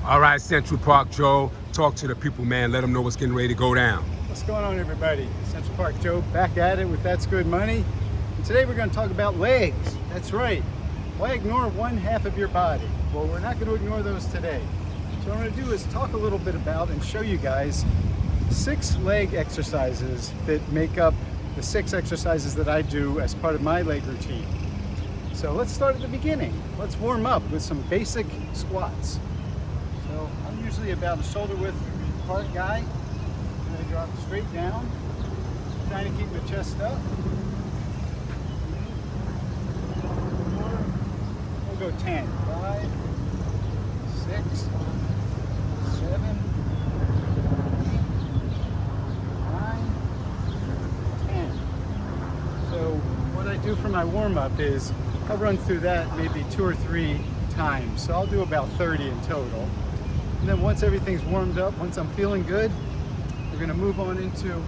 All right, Central Park Joe, talk to the people, man. Let them know what's getting ready to go down. What's going on, everybody? Central Park Joe back at it with That's Good Money. And today we're going to talk about legs. That's right. Why ignore one half of your body? Well, we're not going to ignore those today. So what I'm going to do is talk a little bit about and show you guys 6 leg exercises that make up the 6 exercises that I do as part of my leg routine. So let's start at the beginning. Let's warm up with some basic squats. So I'm usually about a shoulder width apart guy. And I drop straight down, trying to keep my chest up. We'll go 10. 5, 6, 7, 8, 9, 10. So what I do for my warm-up is I'll run through that maybe 2 or 3 times. So I'll do about 30 in total. And then once everything's warmed up, once I'm feeling good, we're going to move on into a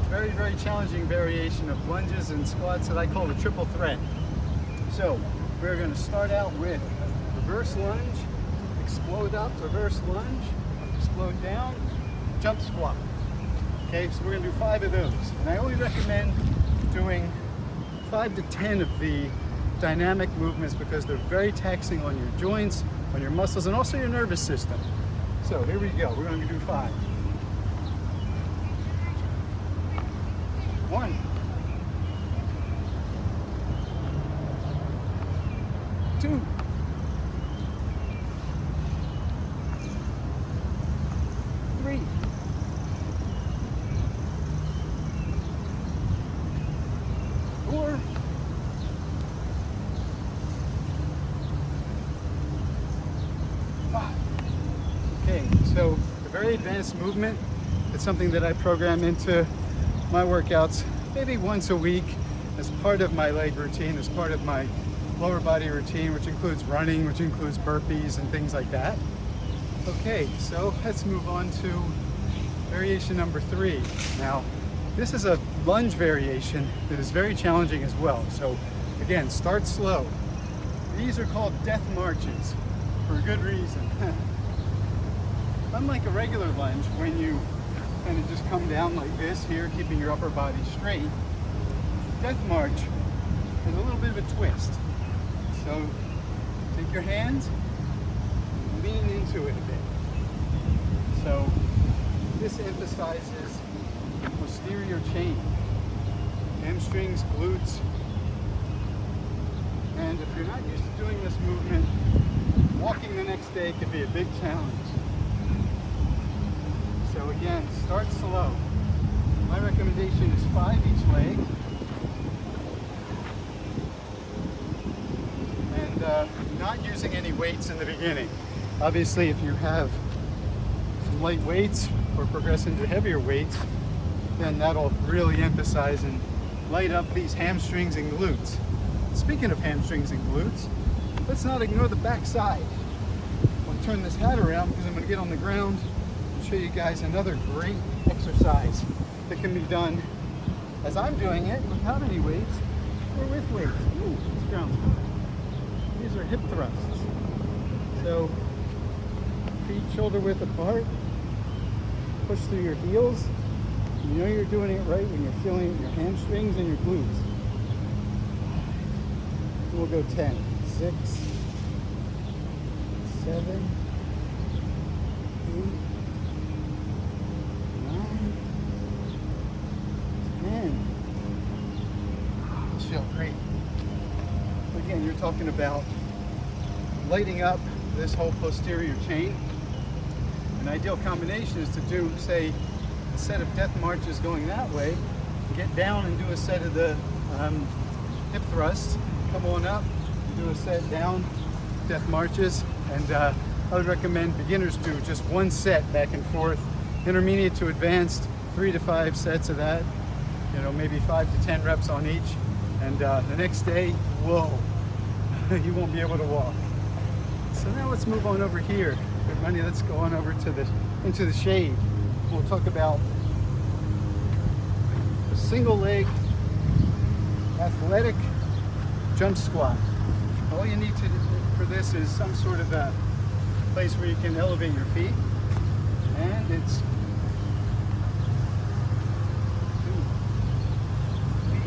very, very challenging variation of lunges and squats that I call the triple threat. So we're going to start out with reverse lunge, explode up, reverse lunge, explode down, jump squat. Okay, so we're going to do 5 of those. And I only recommend doing 5 to 10 of the dynamic movements because they're very taxing on your joints, on your muscles, and also your nervous system. So here we go. We're going to do 5. 1, 2, 3, 4, 5. Okay, so a very advanced movement. It's something that I program into my workouts maybe once a week as part of my leg routine, as part of my lower body routine, which includes running, which includes burpees and things like that. Okay, so let's move on to variation number 3. Now, this is a lunge variation that is very challenging as well. So again, start slow. These are called death marches for a good reason. Unlike a regular lunge, when you kind of just come down like this here, keeping your upper body straight, death march is a little bit of a twist. So take your hands, lean into it a bit. So this emphasizes the posterior chain, hamstrings, glutes. And if you're not used to doing this movement, walking the next day could be a big challenge. So again, start slow. My recommendation is 5 each leg. And not using any weights in the beginning. Obviously, if you have some light weights or progress into heavier weights, then that'll really emphasize and light up these hamstrings and glutes. Speaking of hamstrings and glutes, let's not ignore the back side. I'm going to turn this hat around because I'm going to get on the ground and show you guys another great exercise that can be done as I'm doing it without any weights or with weights. Ooh, this ground's good. These are hip thrusts. So feet shoulder width apart, push through your heels. You know you're doing it right when you're feeling your hamstrings and your glutes. We'll go 10, 6, 7, 8, 9, 10. Those feel great. Again, you're talking about lighting up this whole posterior chain. An ideal combination is to do, say, a set of death marches going that way, get down and do a set of the hip thrusts, come on up, do a set down, death marches, and I would recommend beginners do just 1 set back and forth, intermediate to advanced, 3 to 5 sets of that, you know, maybe 5 to 10 reps on each, and the next day, whoa, you won't be able to walk. So now let's move on over here. Good money, let's go on over to into the shade. We'll talk about a single leg athletic jump squat. All you need to do for this is some sort of a place where you can elevate your feet. And it's 2, 3,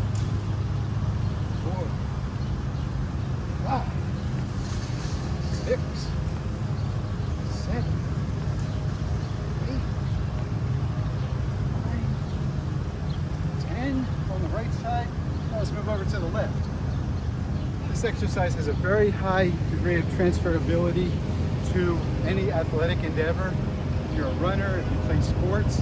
4, 5, 6, 7, 8, 9, 10 on the right side. Now let's move over to the left. This exercise has a very high degree of transferability to any athletic endeavor. If you're a runner, if you play sports,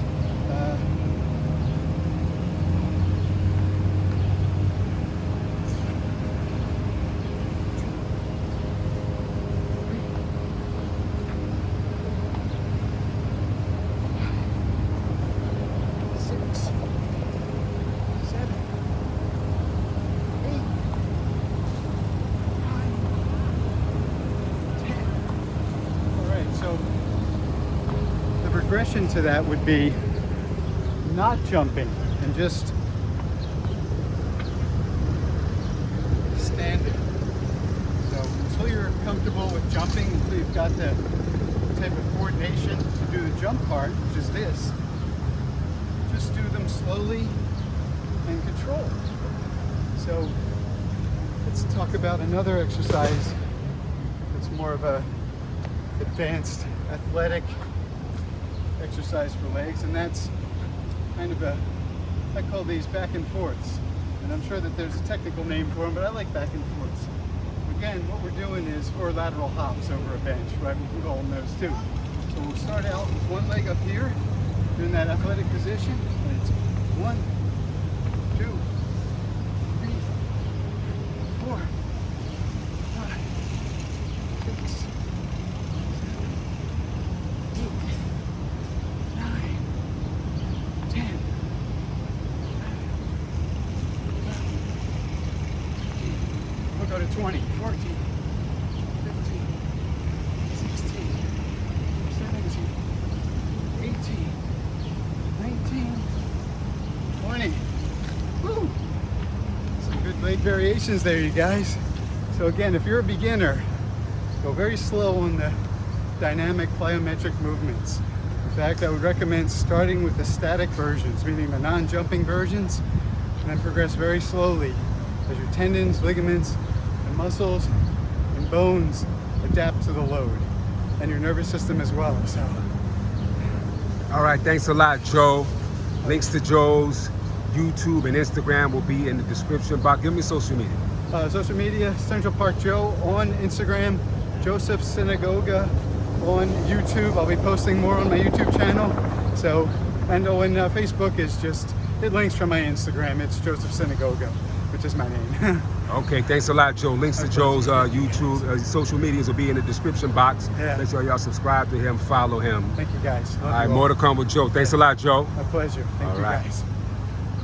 progression to that would be not jumping and just standing. So until you're comfortable with jumping, until you've got the type of coordination to do the jump part, which is this, just do them slowly and controlled. So let's talk about another exercise that's more of a advanced athletic exercise for legs, and that's kind of a, I call these back and forths, and I'm sure that there's a technical name for them, but I like back and forths. Again, what we're doing is, or lateral hops over a bench, right? We can call them those too. So we'll start out with one leg up here, doing that athletic position, and it's 1, 2, 3, 4, 5, 6, 20, 14, 15, 16, 17, 18, 19, 20. Woo! Some good leg variations there, you guys. So again, if you're a beginner, go very slow on the dynamic plyometric movements. In fact, I would recommend starting with the static versions, meaning the non-jumping versions, and then progress very slowly as your tendons, ligaments, muscles and bones adapt to the load, and your nervous system as well. So, all right, thanks a lot, Joe. Links to Joe's YouTube and Instagram will be in the description box. Give me social media. Social media, Central Park Joe on Instagram, Joseph Synagoga on YouTube. I'll be posting more on my YouTube channel. So, and Facebook is just, it links from my Instagram. It's Joseph Synagoga, which is my name. Okay, thanks a lot, Joe. Links to Joe's YouTube, social medias will be in the description box. Yeah. Make sure y'all subscribe to him, follow him. Thank you, guys. All right, more to come with Joe. Thanks a lot, Joe. My pleasure. Thank you, guys.